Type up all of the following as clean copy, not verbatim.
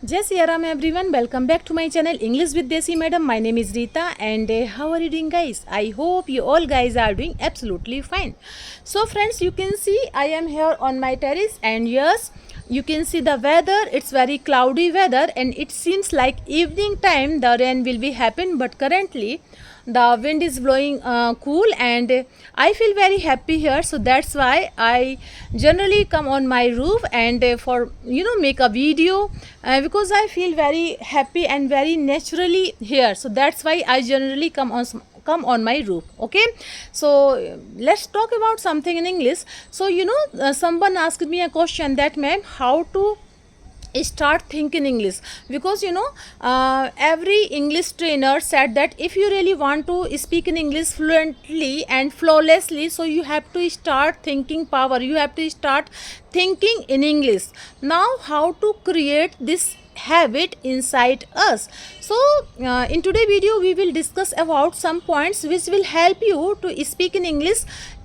Jai Siya Ram everyone, welcome back to my channel English with Desi Madam. My name is Rita and how are you doing guys? I hope you all guys are doing absolutely fine. So friends, you can see I am here on my terrace and yes, you can see the weather. It's very cloudy weather and it seems like evening time the rain will be happen, but currently the wind is blowing cool and I feel very happy here, so that's why I generally come on my roof and for make a video because I feel very happy and very naturally here, so that's why I generally come on my roof. Okay, so let's talk about something in English. So someone asked me a question that, ma'am, how to start thinking English, because every English trainer said that if you really want to speak in English fluently and flawlessly, so you have to start thinking power, you have to start thinking in English. Now how to create this habit inside us? So in today video we will discuss about some points which will help you to speak in English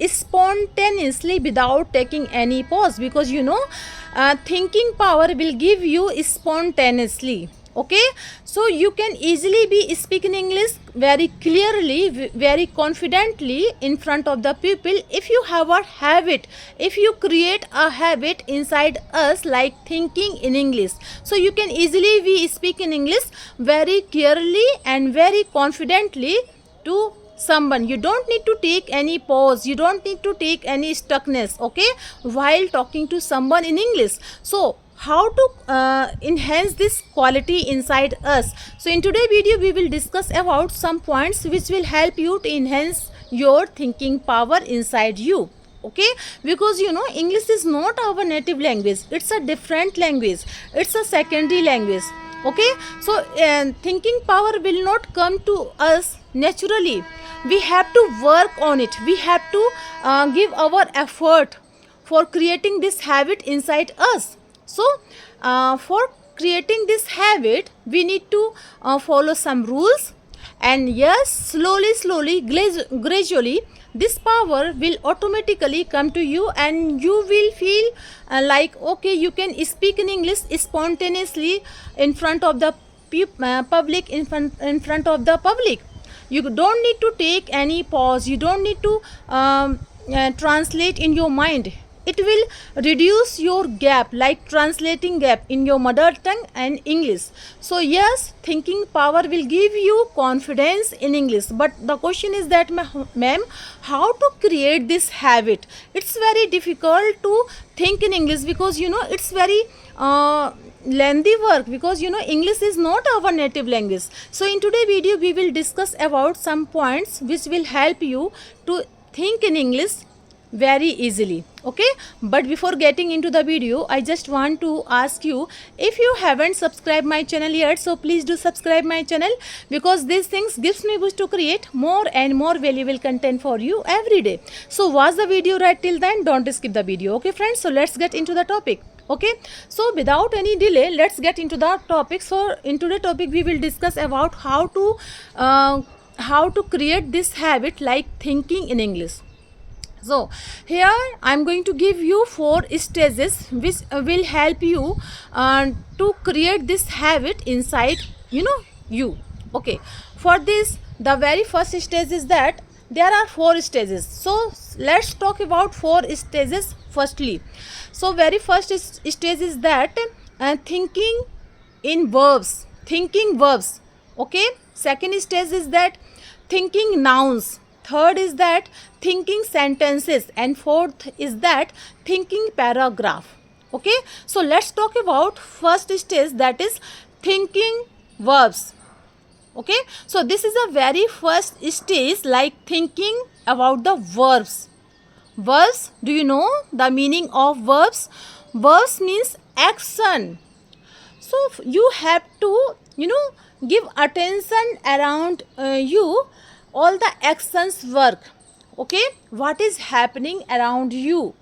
spontaneously without taking any pause, because thinking power will give you spontaneously. Okay, so you can easily be speaking English very clearly, very confidently in front of the people if you have a habit, if you create a habit inside us like thinking in English. So you can easily be speaking English very clearly and very confidently to someone. You don't need to take any pause, you don't need to take any stuckness, okay, while talking to someone in English. So how to enhance this quality inside us? So in today's video we will discuss about some points which will help you to enhance your thinking power inside you. Okay, because English is not our native language, it's a different language, it's a secondary language. Okay, so thinking power will not come to us naturally, we have to work on it, we have to give our effort for creating this habit inside us. So for creating this habit we need to follow some rules, and yes, slowly gradually this power will automatically come to you and you will feel like, okay, you can speak in English spontaneously in front of the public, in front of the public. You don't need to take any pause, you don't need to translate in your mind. It will reduce your gap, like translating gap in your mother tongue and English. So yes, thinking power will give you confidence in English, but the question is that, ma'am, how to create this habit? It's very difficult to think in English because it's very lengthy work, because English is not our native language. So in today's video we will discuss about some points which will help you to think in English very easily. Okay, but before getting into the video I just want to ask you, if you haven't subscribed my channel yet, so please do subscribe my channel, because these things gives me boost to create more and more valuable content for you every day. So watch the video right till then, don't skip the video. Okay friends, so let's get into the topic. Okay, so without any delay let's get into the topic. So in today's topic we will discuss about how to create this habit like thinking in English. So here I am going to give you 4 stages which will help you to create this habit inside you. Okay, for this the very first stage is that there are 4 stages. So let's talk about 4 stages firstly. So very first stage is that thinking in verbs, thinking verbs. Okay, second stage is that thinking nouns, third is that thinking sentences, and fourth is that thinking paragraph. Okay, so let's talk about first stage, that is thinking verbs. Okay, so this is a very first stage, like thinking about the verbs. Verbs, do you know the meaning of verbs? Verbs means action. So you have to give attention around you, all the actions work. Okay, what is happening around you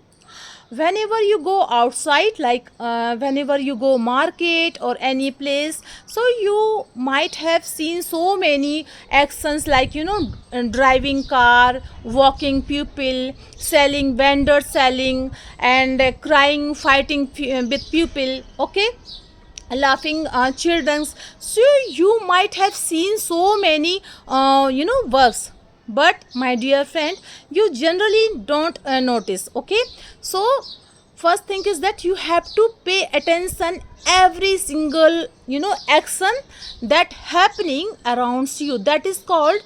whenever you go outside, like whenever you go market or any place, so you might have seen so many actions, like driving car, walking people, selling vendor selling, and crying, fighting with people. Okay, laughing children's. So you might have seen so many verbs, but my dear friend, you generally don't notice. Okay, so first thing is that you have to pay attention every single action that happening around you, that is called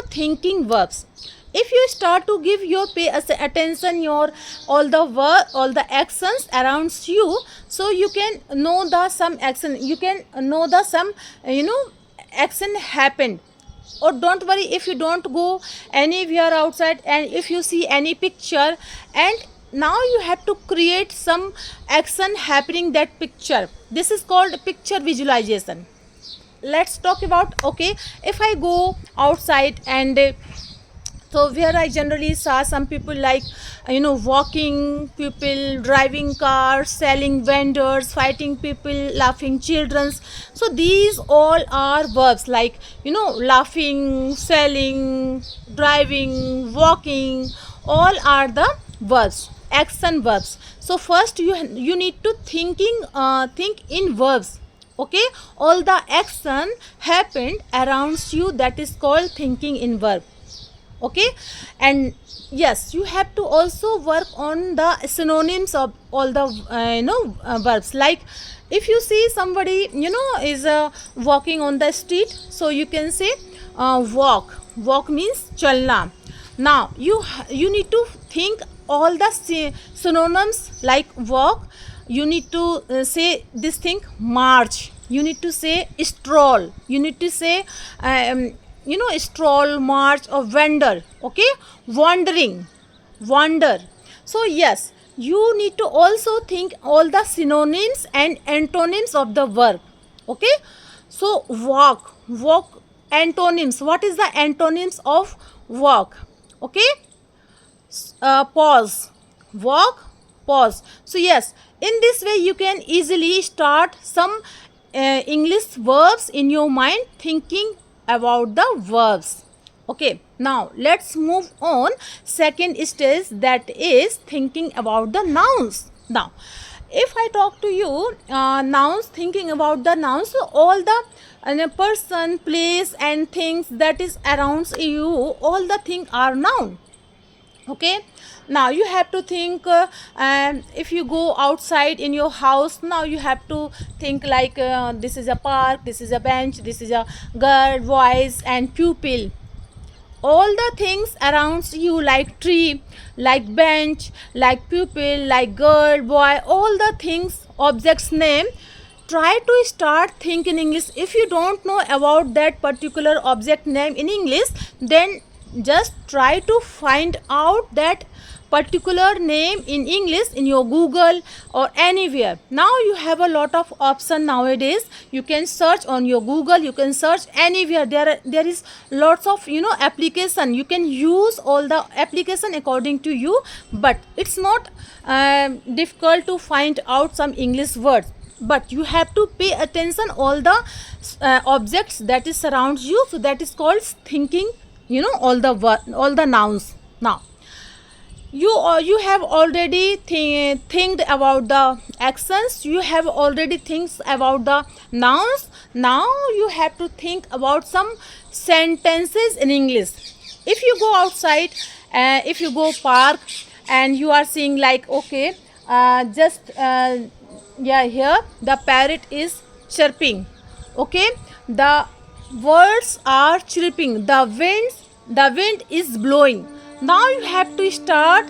thinking verbs. If you start to give your attention your all the actions around you, so you can know the some action, you can know the some action happened. Or don't worry if you don't go anywhere outside, and if you see any picture, and now you have to create some action happening that picture. This is called picture visualization. Let's talk about, okay, if I go outside, and so where I generally saw some people like walking people, driving cars, selling vendors, fighting people, laughing childrens. So these all are verbs like laughing, selling, driving, walking, all are the verbs, action verbs. So first you need to think in verbs. Okay, all the action happened around you, that is called thinking in verb. Okay, and yes, you have to also work on the synonyms of all the verbs. Like if you see somebody is walking on the street, so you can say walk means chalna. Now you need to think all the synonyms like walk. You need to say this thing march, you need to say stroll, you need to say stroll, march, or vendor. Okay, wandering, wander. So yes, you need to also think all the synonyms and antonyms of the verb. Okay, so walk antonyms. What is the antonyms of walk? Okay, pause, walk, pause. So yes, in this way you can easily start some English verbs in your mind, thinking about the verbs. Okay, now let's move on second stage, that is thinking about the nouns. Now if I talk to you nouns, thinking about the nouns, so all the person, place and things that is around you, all the things are noun. Okay, now you have to think if you go outside in your house, now you have to think like this is a park, this is a bench, this is a girl, boys and pupil. All the things around you like tree, like bench, like pupil, like girl, boy, all the things, objects name, try to start think in English. If you don't know about that particular object name in English, then just try to find out that particular name in English in your Google or anywhere. Now you have a lot of option nowadays. You can search on your Google, you can search anywhere. There is lots of application. You can use all the application according to you, but it's not difficult to find out some English words. But you have to pay attention all the objects that is surrounds you. So that is called thinking all the nouns. Now you have already think about the actions, you have already thinks about the nouns. Now you have to think about some sentences in English. If you go outside, if you go park, and you are seeing like, okay, yeah, here the parrot is chirping. Okay, the birds are chirping, the wind is blowing. Now you have to start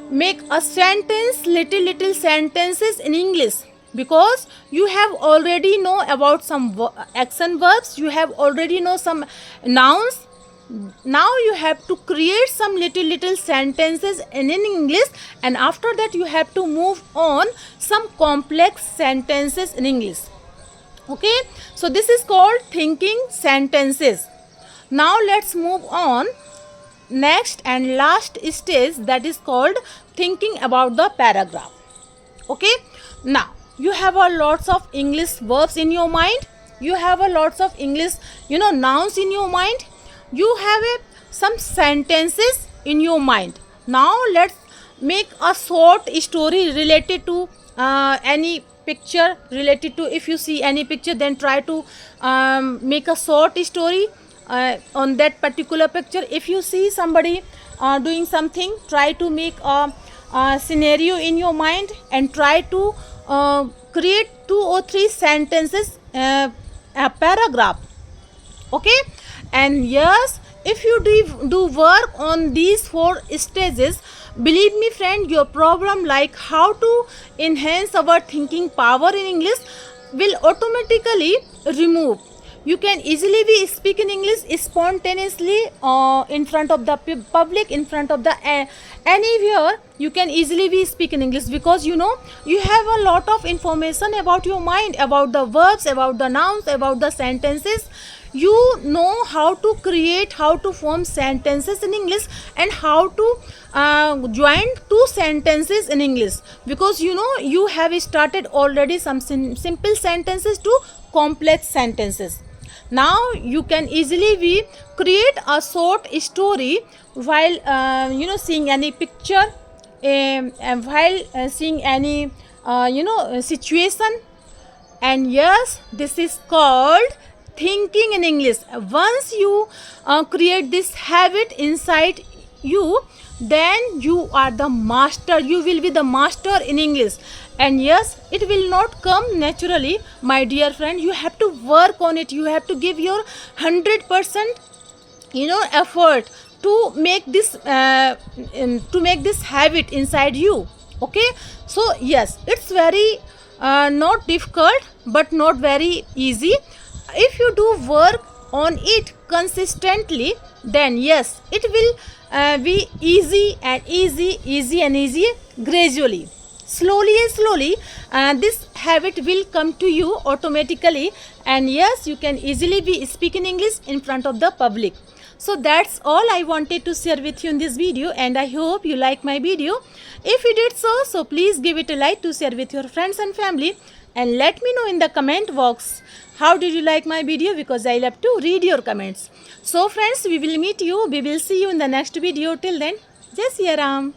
make a sentence, little sentences in English, because you have already know about some action verbs, you have already know some nouns. Now you have to create some little sentences in English, and after that you have to move on some complex sentences in English. Okay, so this is called thinking sentences. Now let's move on next and last stage, that is called thinking about the paragraph. Okay, now you have a lots of English verbs in your mind, you have a lots of English nouns in your mind, you have some sentences in your mind. Now let's make a short story related to any picture related to, if you see any picture, then try to make a short story on that particular picture. If you see somebody doing something, try to make a scenario in your mind and try to create 2 or 3 sentences, a paragraph. Okay, and yes, if you do work on these 4 stages, believe me friend, your problem like how to enhance our thinking power in English will automatically remove. You can easily be speaking English spontaneously in front of the public, in front of the anywhere. You can easily be speaking English because you know you have a lot of information about your mind, about the verbs, about the nouns, about the sentences. You know how to create, how to form sentences in English, and how to join 2 sentences in English, because you know you have started already some simple sentences to complex sentences. Now you can easily be create a short story while seeing any picture, and while seeing any situation. And yes, this is called thinking in English. Once you create this habit inside you, then you are the master. You will be the master in English. And yes, it will not come naturally, my dear friend. You have to work on it. You have to give your 100% effort to make this habit inside you. Okay, so yes, it's very not difficult but not very easy. If you do work on it consistently, then yes, it will be easy and easy gradually, slowly and slowly. This habit will come to you automatically, and yes, you can easily be speaking English in front of the public. So that's all I wanted to share with you in this video, and I hope you like my video. If you did so please give it a like, to share with your friends and family, and let me know in the comment box how did you like my video, because I love to read your comments. So friends, we will see you in the next video. Till then, Jai Siya Ram.